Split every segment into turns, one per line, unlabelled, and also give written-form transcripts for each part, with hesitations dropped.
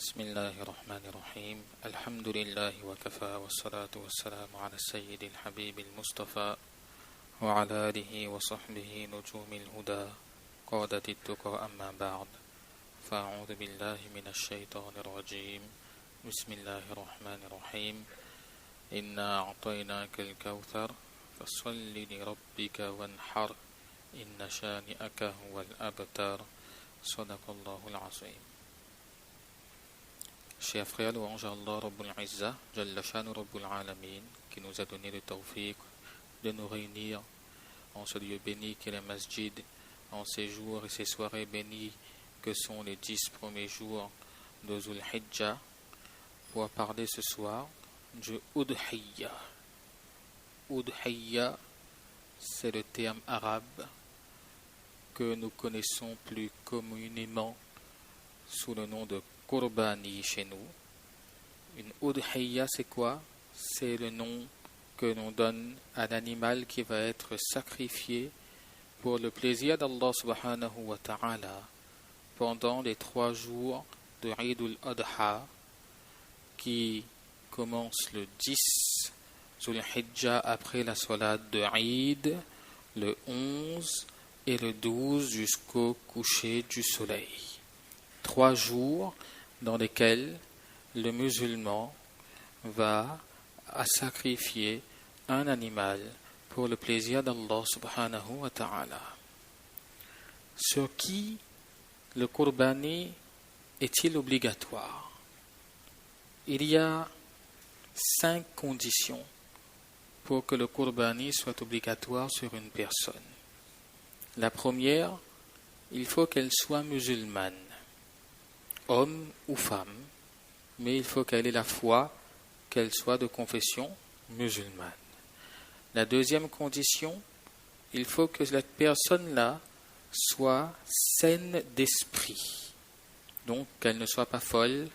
بسم الله الرحمن الرحيم الحمد لله وكفى والصلاة والسلام على السيد الحبيب المصطفى وعلى آله وصحبه نجوم الهدى قادة التقى أما بعد فأعوذ بالله من الشيطان الرجيم بسم الله الرحمن الرحيم إنا أعطيناك الكوثر فصل لربك وانحر إن شانئك هو الأبتر صدق الله العظيم. Chers frères, louange à Allah Rabbul Izzah, Jalla Shanu Rabbul Alamin, qui nous a donné le tawfiq de nous réunir en ce lieu béni qu'est le masjid, en ces jours et ces soirées bénies que sont les 10 premiers jours de Zul Hijjah, pour parler ce soir du Udhiyya. Udhiyya, c'est le terme arabe que nous connaissons plus communément sous le nom de Qurbani chez nous. Une Udhiyya, c'est quoi? C'est le nom que l'on donne à l'animal qui va être sacrifié pour le plaisir d'Allah subhanahu wa ta'ala pendant les 3 jours de Eid al-Adha qui commence le 10 Zul Hijjah après la salat de Eid, le 11 et le 12 jusqu'au coucher du soleil. 3 jours dans lesquels le musulman va sacrifier un animal pour le plaisir d'Allah subhanahu wa ta'ala. Sur qui le Qurbani est-il obligatoire? Il y a 5 conditions pour que le Qurbani soit obligatoire sur une personne. La première, il faut qu'elle soit musulmane, homme ou femme, mais il faut qu'elle ait la foi, qu'elle soit de confession musulmane. La deuxième condition, il faut que cette personne-là soit saine d'esprit, donc qu'elle ne soit pas folle,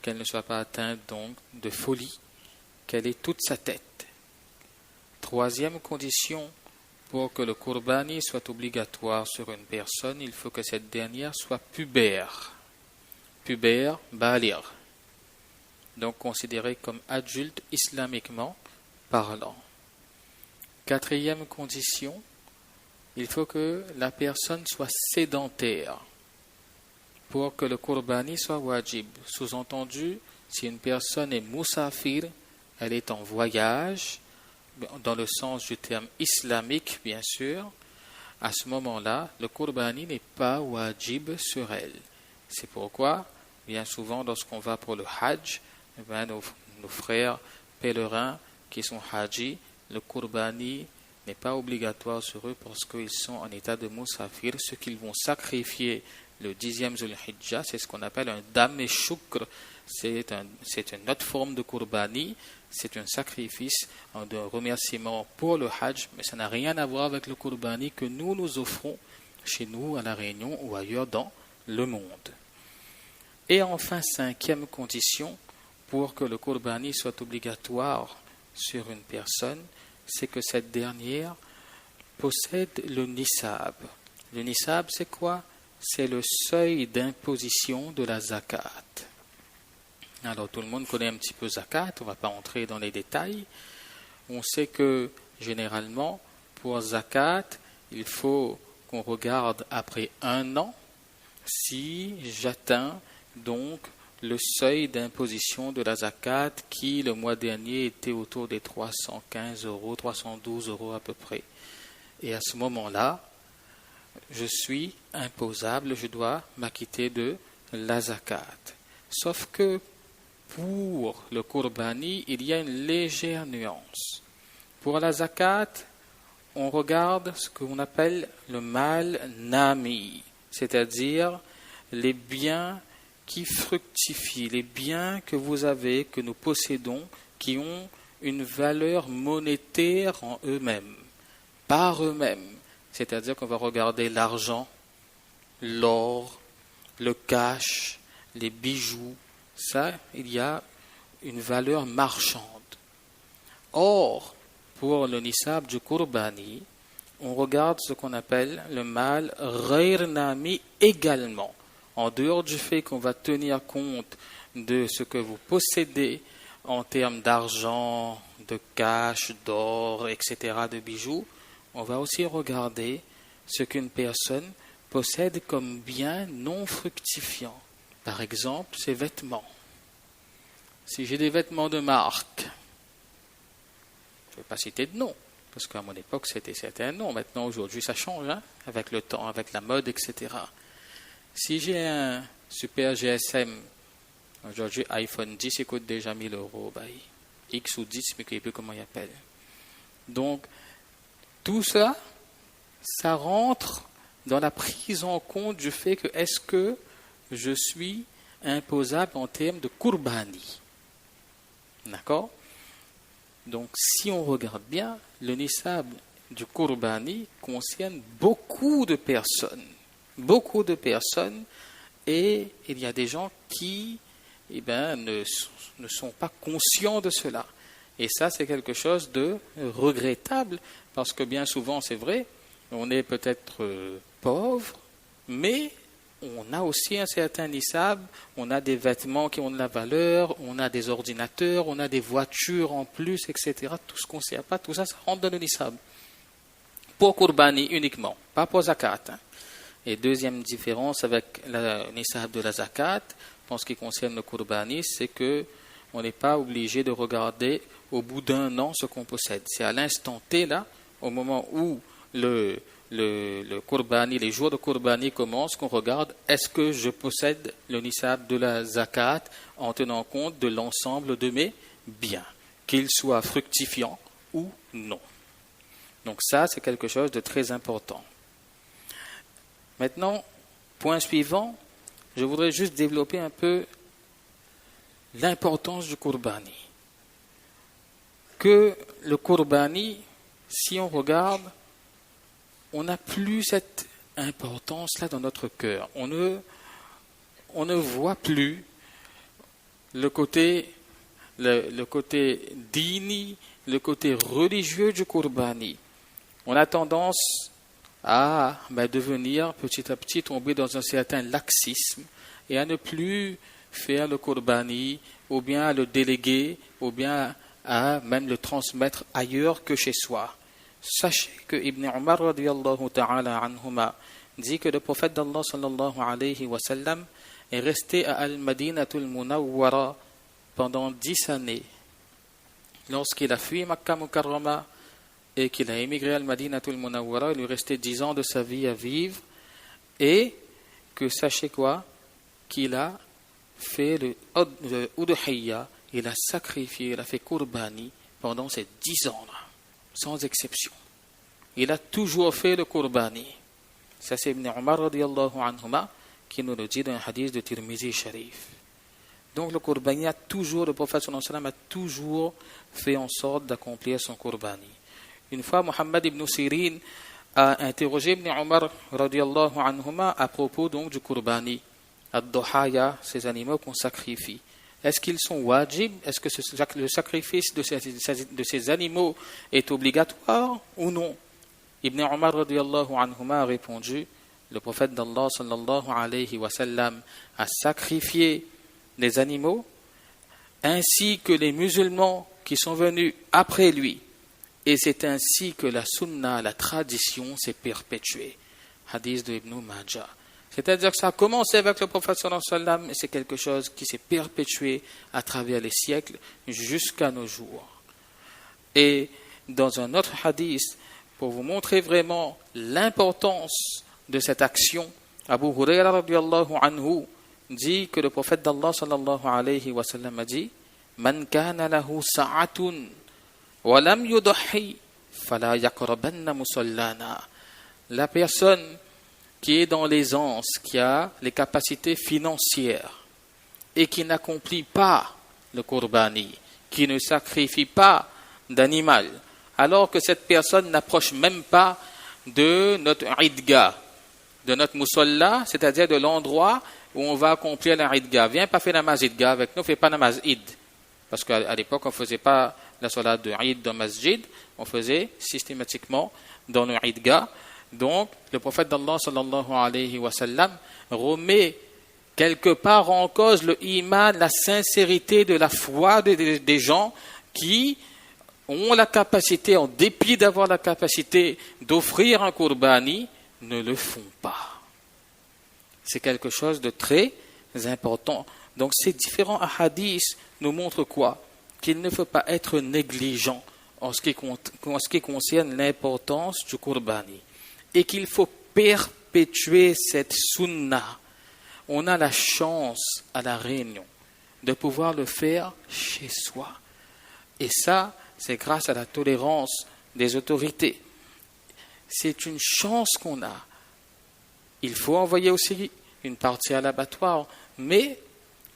qu'elle ne soit pas atteinte donc de folie, qu'elle ait toute sa tête. Troisième condition, pour que le Qurbani soit obligatoire sur une personne, il faut que cette dernière soit pubère, baligh, donc considéré comme adulte islamiquement parlant. Quatrième condition, il faut que la personne soit sédentaire pour que le Qurbani soit wajib. Sous-entendu, si une personne est musafir, elle est en voyage, dans le sens du terme islamique bien sûr, à ce moment-là, le Qurbani n'est pas wajib sur elle. C'est pourquoi bien souvent, lorsqu'on va pour le Hajj, nos frères pèlerins qui sont Haji, le Qurbani n'est pas obligatoire sur eux parce qu'ils sont en état de Musafir. Ce qu'ils vont sacrifier le 10e Zul Hijjah, c'est ce qu'on appelle un Dam et Shukr. C'est une autre forme de Qurbani. C'est un sacrifice de remerciement pour le Hajj, mais ça n'a rien à voir avec le Qurbani que nous offrons chez nous à La Réunion ou ailleurs dans le monde. Et enfin, 5e condition pour que le Qurbani soit obligatoire sur une personne, c'est que cette dernière possède le nisab. Le nisab, c'est quoi? C'est le seuil d'imposition de la zakat. Alors, tout le monde connaît un petit peu zakat, on ne va pas entrer dans les détails. On sait que, généralement, pour zakat, il faut qu'on regarde après 1 an si j'atteins donc le seuil d'imposition de la zakat qui le mois dernier était autour des 315 €, 312 € à peu près. Et à ce moment-là, je suis imposable, je dois m'acquitter de la zakat. Sauf que pour le Qurbani, il y a une légère nuance. Pour la zakat, on regarde ce qu'on appelle le mal nami, c'est-à-dire les biens qui fructifient, les biens que vous avez, que nous possédons, qui ont une valeur monétaire en eux-mêmes, par eux-mêmes. C'est-à-dire qu'on va regarder l'argent, l'or, le cash, les bijoux. Ça, il y a une valeur marchande. Or, pour le nisab du Qurbani, on regarde ce qu'on appelle le mal ghayr nami également. en dehors du fait qu'on va tenir compte de ce que vous possédez en termes d'argent, de cash, d'or, etc., de bijoux, on va aussi regarder ce qu'une personne possède comme bien non fructifiant. Par exemple, ses vêtements. Si j'ai des vêtements de marque, je ne vais pas citer de nom, parce qu'à mon époque, c'était un nom. Maintenant, aujourd'hui, ça change, hein, avec le temps, avec la mode, etc. Si j'ai un super GSM, aujourd'hui, iPhone 10, il coûte déjà 1000 €, X ou 10, mais je ne sais plus comment il appelle. Donc, tout ça, ça rentre dans la prise en compte du fait que est-ce que je suis imposable en termes de kurbani. D'accord? Donc, si on regarde bien, le nisab du kurbani concerne beaucoup de personnes. Beaucoup de personnes, et il y a des gens qui ne sont pas conscients de cela. Et ça, c'est quelque chose de regrettable, parce que bien souvent, c'est vrai, on est peut-être pauvre, mais on a aussi un certain nisab, on a des vêtements qui ont de la valeur, on a des ordinateurs, on a des voitures en plus, etc. Tout ce qu'on ne sait pas, tout ça, ça rentre dans le nisab. Pour kurbani uniquement, pas pour zakat. Et deuxième différence avec le nisab de la zakat, en ce qui concerne le kurbani, c'est que on n'est pas obligé de regarder au bout d'un an ce qu'on possède. C'est à l'instant T, là, au moment où le kurbani, les jours de kurbani commencent, qu'on regarde est-ce que je possède le nisab de la zakat en tenant compte de l'ensemble de mes biens, qu'ils soient fructifiants ou non. Donc ça, c'est quelque chose de très important. Maintenant, point suivant, je voudrais juste développer un peu l'importance du kurbani. Que le kurbani, si on regarde, on n'a plus cette importance-là dans notre cœur. On ne voit plus le côté dini, le côté religieux du kurbani. On a tendance à devenir petit à petit tomber dans un certain laxisme et à ne plus faire le kurbani, ou bien à le déléguer, ou bien à même le transmettre ailleurs que chez soi. Sachez que Ibn Umar radiyallahu ta'ala anhuma dit que le prophète d'Allah sallallahu alayhi wa sallam est resté à Al-Madinatul Munawwara pendant 10 années. Lorsqu'il a fui Makkah Mukarrama et qu'il a émigré à Al-Madinatul Munawwara, il lui restait 10 ans de sa vie à vivre, et que sachez quoi? Qu'il a fait le udhiyya, il a sacrifié, il a fait kurbani pendant ces 10 ans-là, sans exception. Il a toujours fait le kurbani. Ça, c'est Ibn Umar radiyallahu anhuma qui nous le dit dans un hadith de Tirmizi Sharif. Donc le kurbani le prophète sallallahu alayhi wa sallam a toujours fait en sorte d'accomplir son kurbani. Une fois, Muhammad ibn Sirin a interrogé Ibn Umar radiyallahu anhuma à propos donc du kurbani, ad-duhaya, ces animaux qu'on sacrifie. Est-ce qu'ils sont wajib? Est-ce que le sacrifice de ces animaux est obligatoire ou non? Ibn Umar radiyallahu anhuma a répondu, le prophète d'Allah sallallahu alayhi wa sallam a sacrifié les animaux, ainsi que les musulmans qui sont venus après lui. Et c'est ainsi que la sunna, la tradition, s'est perpétuée. Hadith de Ibn Majah. C'est-à-dire que ça a commencé avec le prophète sallallahu alayhi wa sallam, et c'est quelque chose qui s'est perpétué à travers les siècles jusqu'à nos jours. Et dans un autre hadith, pour vous montrer vraiment l'importance de cette action, Abu Hurayra radiyallahu anhu dit que le prophète d'Allah sallallahu alayhi wa sallam a dit Man kana lahu sa'atun wa lam yudhi fala yaqrabanna musallana. La personne qui est dans l'aisance, qui a les capacités financières et qui n'accomplit pas le kurbani, qui ne sacrifie pas d'animal, alors que cette personne n'approche même pas de notre idga, de notre musalla, c'est-à-dire de l'endroit où on va accomplir la idga. Viens pas faire namaz idga avec nous, fais pas namaz id. Parce qu'à l'époque, on ne faisait pas la salat de id dans masjid, on faisait systématiquement dans le idga. Donc, le prophète d'Allah sallallahu alayhi wa sallam remet quelque part en cause le iman, la sincérité de la foi des gens qui ont la capacité, en dépit d'avoir la capacité d'offrir un qurbani, ne le font pas. C'est quelque chose de très important. Donc ces différents hadiths nous montrent quoi? Qu'il ne faut pas être négligent en ce qui concerne l'importance du qurbani. Et qu'il faut perpétuer cette sunna. On a la chance à La Réunion de pouvoir le faire chez soi. Et ça, c'est grâce à la tolérance des autorités. C'est une chance qu'on a. Il faut envoyer aussi une partie à l'abattoir, mais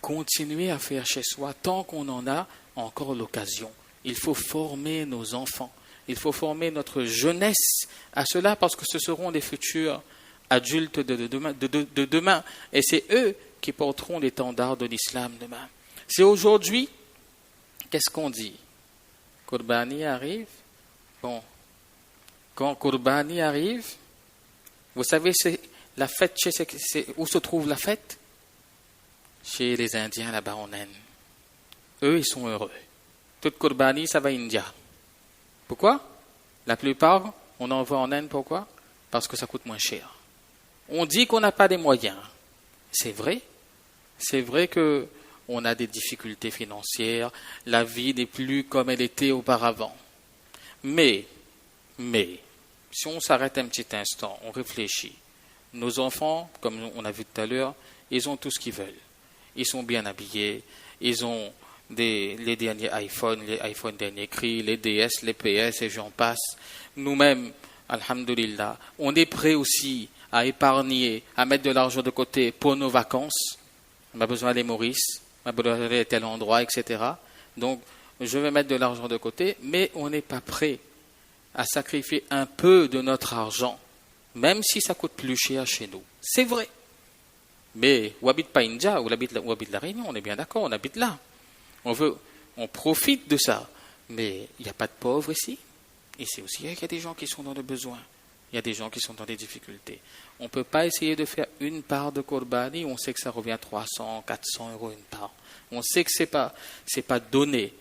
continuer à faire chez soi tant qu'on en a encore l'occasion. Il faut former nos enfants, il faut former notre jeunesse à cela parce que ce seront les futurs adultes de demain. Et c'est eux qui porteront l'étendard de l'islam demain. C'est aujourd'hui, qu'est-ce qu'on dit? Qurbani arrive. Bon, quand Qurbani arrive, vous savez, c'est la fête, où se trouve la fête? Chez les Indiens là-bas en Inde. Eux, ils sont heureux. Tout Qurbani, ça va à India. Pourquoi? La plupart, on envoie en Inde, pourquoi? Parce que ça coûte moins cher. On dit qu'on n'a pas les moyens. C'est vrai. C'est vrai qu'on a des difficultés financières. La vie n'est plus comme elle était auparavant. Mais, si on s'arrête un petit instant, on réfléchit. Nos enfants, comme on a vu tout à l'heure, ils ont tout ce qu'ils veulent. Ils sont bien habillés. Ils ont les derniers iPhones, les iPhones dernier cri, les DS, les PS et j'en passe. Nous-mêmes, alhamdulillah, on est prêts aussi à épargner, à mettre de l'argent de côté pour nos vacances. On a besoin des Maurice, on a besoin d'aller à tel endroit, etc. Donc, je vais mettre de l'argent de côté, mais on n'est pas prêt à sacrifier un peu de notre argent, même si ça coûte plus cher chez nous. C'est vrai. Mais on habite pas India, ou habite La Réunion, on est bien d'accord, on habite là. On profite de ça. Mais il n'y a pas de pauvres ici. Ici aussi, il y a des gens qui sont dans le besoin. Il y a des gens qui sont dans des difficultés. On ne peut pas essayer de faire une part de qurbani. On sait que ça revient à 300, 400 euros une part. On sait que c'est pas donné.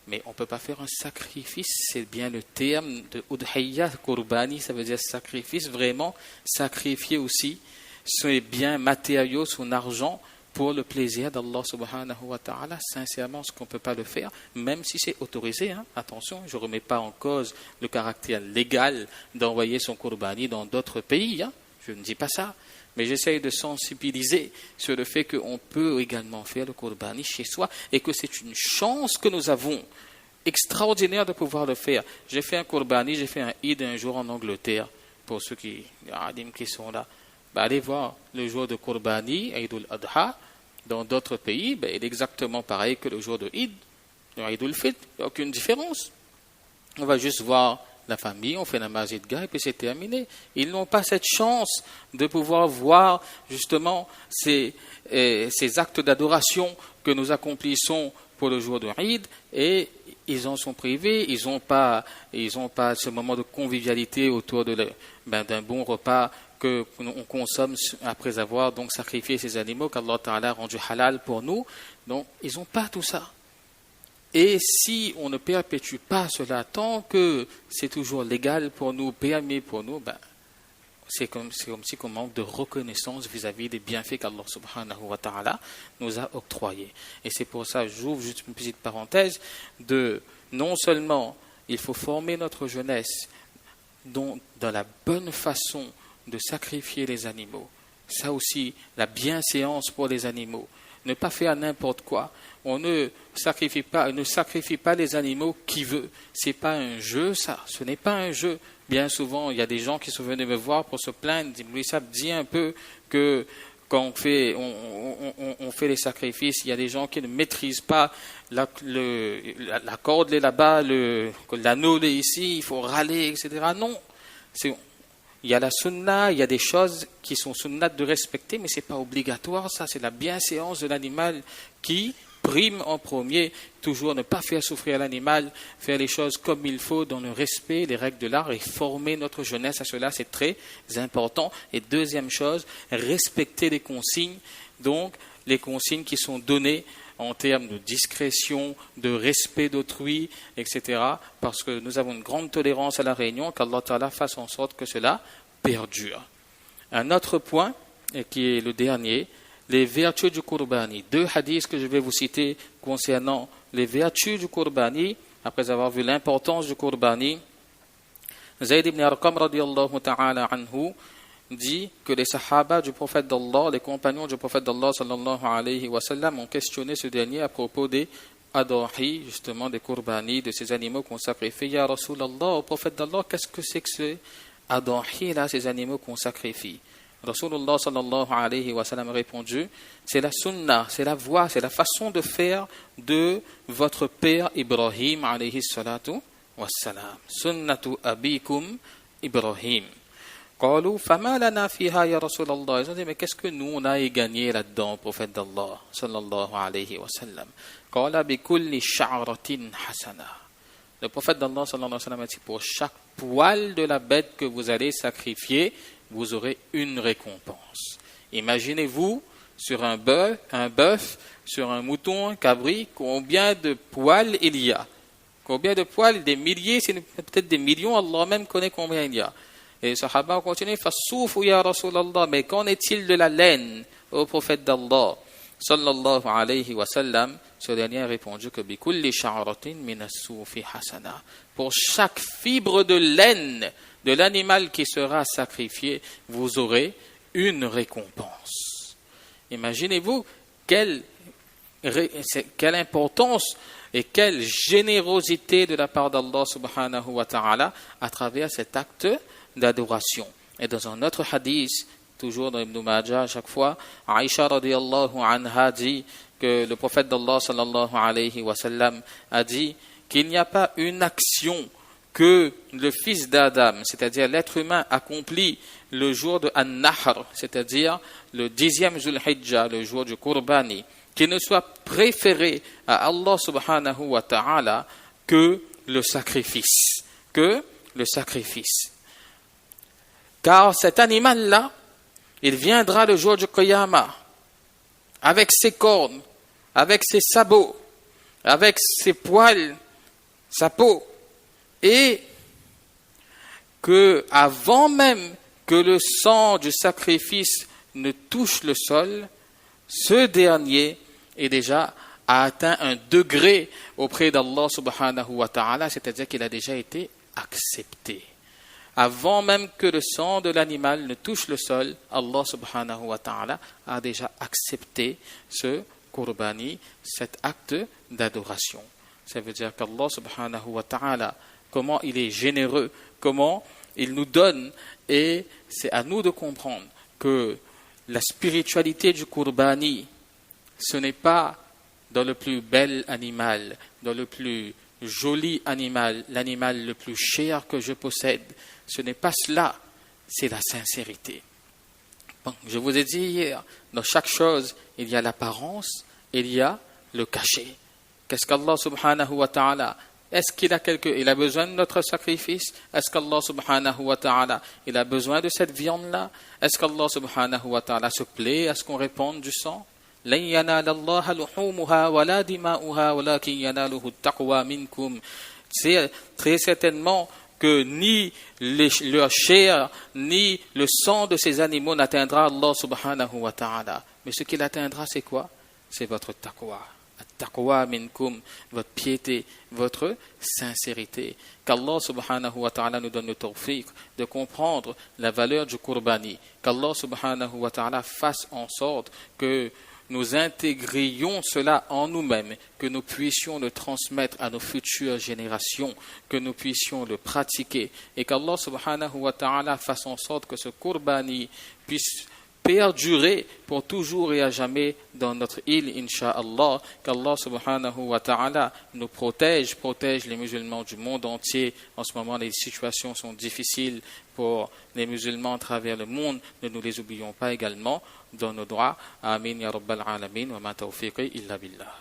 Mais on ne peut pas faire un sacrifice. C'est bien le terme de udhiyya, qurbani. Ça veut dire sacrifice. Vraiment, sacrifier aussi ses biens matériaux, son argent, pour le plaisir d'Allah subhanahu wa ta'ala. Sincèrement, ce qu'on ne peut pas le faire, même si c'est autorisé. Attention, je ne remets pas en cause le caractère légal d'envoyer son qurbani dans d'autres pays. Je ne dis pas ça. Mais j'essaye de sensibiliser sur le fait qu'on peut également faire le qurbani chez soi et que c'est une chance que nous avons extraordinaire de pouvoir le faire. J'ai fait un qurbani, j'ai fait un Eid un jour en Angleterre. Pour ceux qui sont là, allez voir le jour de qurbani, Eid al-Adha. Dans d'autres pays, il est exactement pareil que le jour de Eid, le Eid al-Fitr. Il n'y a aucune différence. On va juste voir la famille, on fait la namaz Eid et puis c'est terminé. Ils n'ont pas cette chance de pouvoir voir justement ces actes d'adoration que nous accomplissons pour le jour de Eid et ils en sont privés, ils n'ont pas ce moment de convivialité autour d'un bon repas que l'on consomme après avoir donc sacrifié ces animaux qu'Allah Ta'ala a rendu halal pour nous. Donc, ils n'ont pas tout ça. Et si on ne perpétue pas cela tant que c'est toujours légal pour nous, permis pour nous, c'est comme si on manque de reconnaissance vis-à-vis des bienfaits qu'Allah Subhanahu wa Ta'ala nous a octroyés. Et c'est pour ça, j'ouvre juste une petite parenthèse, non seulement il faut former notre jeunesse dans la bonne façon de sacrifier les animaux. Ça aussi, la bienséance pour les animaux. Ne pas faire n'importe quoi. On ne sacrifie pas les animaux qui veut. C'est pas un jeu, ça. Ce n'est pas un jeu. Bien souvent, il y a des gens qui sont venus me voir pour se plaindre. Ça dit un peu que quand on fait les sacrifices, il y a des gens qui ne maîtrisent pas la corde est là-bas, l'anneau est ici, il faut râler, etc. Non. Il y a la sunna, il y a des choses qui sont sunnates de respecter, mais ce n'est pas obligatoire, ça, c'est la bienséance de l'animal qui prime en premier. Toujours ne pas faire souffrir l'animal, faire les choses comme il faut, dans le respect, les règles de l'art, et former notre jeunesse à cela, c'est très important. Et deuxième chose, respecter les consignes donc les consignes qui sont données en termes de discrétion, de respect d'autrui, etc. Parce que nous avons une grande tolérance à la réunion, qu'Allah Ta'ala fasse en sorte que cela perdure. Un autre point, et qui est le dernier, les vertus du Qurbani. 2 hadiths que je vais vous citer concernant les vertus du Qurbani, après avoir vu l'importance du Qurbani. Zayd ibn Arqam radiyallahu ta'ala anhu dit que les sahaba du prophète d'Allah, les compagnons du prophète d'Allah sallallahu alayhi wa sallam ont questionné ce dernier à propos des adahi, justement des Qurbani, de ces animaux qu'on sacrifie. Ya Rasulallah, au prophète d'Allah, qu'est-ce que c'est que ces adahi là, ces animaux qu'on sacrifie? Rasulullah sallallahu alayhi wa sallam a répondu, c'est la sunnah, c'est la voie, c'est la façon de faire de votre père Ibrahim alayhi salatu wassalam. Sunnatu abikum Ibrahim. Qalu fama lana fiha ya Rasulallah. Ils ont dit, mais qu'est-ce que nous on a gagné là-dedans, prophète d'Allah sallallahu alayhi wa sallam? Qala bi kulli sha'ratin hasana. Le prophète d'Allah sallallahu alayhi wa sallam a dit, pour chaque poil de la bête que vous allez sacrifier, vous aurez une récompense. Imaginez-vous sur un bœuf, sur un mouton, un cabri, combien de poils il y a. Combien de poils? Des milliers, c'est peut-être des millions, Allah même connaît combien il y a. Et les sahaba ont continué, Fassoufou ya Rasulallah, mais qu'en est-il de la laine au prophète d'Allah sallallahu alayhi wa sallam? Ce dernier a répondu que bikulli sha'ratin min as-soufi hasana. Pour chaque fibre de laine de l'animal qui sera sacrifié, vous aurez une récompense. Imaginez-vous quelle importance et quelle générosité de la part d'Allah subhanahu wa ta'ala à travers cet acte d'adoration. Et dans un autre hadith, toujours dans Ibn Majah à chaque fois, Aïcha radiyallahu anha dit que le prophète d'Allah sallallahu alayhi wa sallam a dit qu'il n'y a pas une action que le fils d'Adam, c'est-à-dire l'être humain, accomplit le jour de An-Nahr, c'est-à-dire le 10e Zulhijjah, le jour du Qurbani, qui ne soit préféré à Allah subhanahu wa ta'ala que le sacrifice. Car cet animal-là, il viendra le jour du Qiyamah, avec ses cornes, avec ses sabots, avec ses poils, sa peau, et que avant même que le sang du sacrifice ne touche le sol, ce dernier est déjà a atteint un degré auprès d'Allah subhanahu wa ta'ala, c'est-à-dire qu'il a déjà été accepté. Avant même que le sang de l'animal ne touche le sol, Allah subhanahu wa ta'ala a déjà accepté ce qurbani, cet acte d'adoration. Ça veut dire qu'Allah subhanahu wa ta'ala, comment il est généreux, comment il nous donne, et c'est à nous de comprendre que la spiritualité du qurbani, ce n'est pas dans le plus bel animal, dans le plus joli animal, l'animal le plus cher que je possède. Ce n'est pas cela, c'est la sincérité. Bon, je vous ai dit hier, dans chaque chose, il y a l'apparence, il y a le cachet. Qu'est-ce qu'Allah subhanahu wa ta'ala, est-ce qu'il a besoin de notre sacrifice? Est-ce qu'Allah subhanahu wa ta'ala, il a besoin de cette viande-là? Est-ce qu'Allah subhanahu wa ta'ala se plaît à ce qu'on réponde du sang? لن ينال الله لحومها ولا دماؤها ولكن يناله التقوى منكم. C'est très certainement que ni leur chair ni le sang de ces animaux n'atteindra Allah subhanahu wa ta'ala. Mais ce qu'il atteindra, c'est quoi? C'est votre taqwa. At-taqwa minkum, votre piété, votre sincérité. Qu'Allah subhanahu wa ta'ala nous donne le tawfiq de comprendre la valeur du qurbani. Qu'Allah subhanahu wa ta'ala fasse en sorte que nous intégrions cela en nous-mêmes, que nous puissions le transmettre à nos futures générations, que nous puissions le pratiquer, et qu'Allah subhanahu wa ta'ala fasse en sorte que ce qurbani puisse perdurer pour toujours et à jamais dans notre île, incha'Allah. Qu'Allah subhanahu wa ta'ala nous protège les musulmans du monde entier. En ce moment, les situations sont difficiles pour les musulmans à travers le monde. Ne nous les oublions pas également dans nos droits. Amin ya rabbal alamin wa ma tawfiqi illa billah.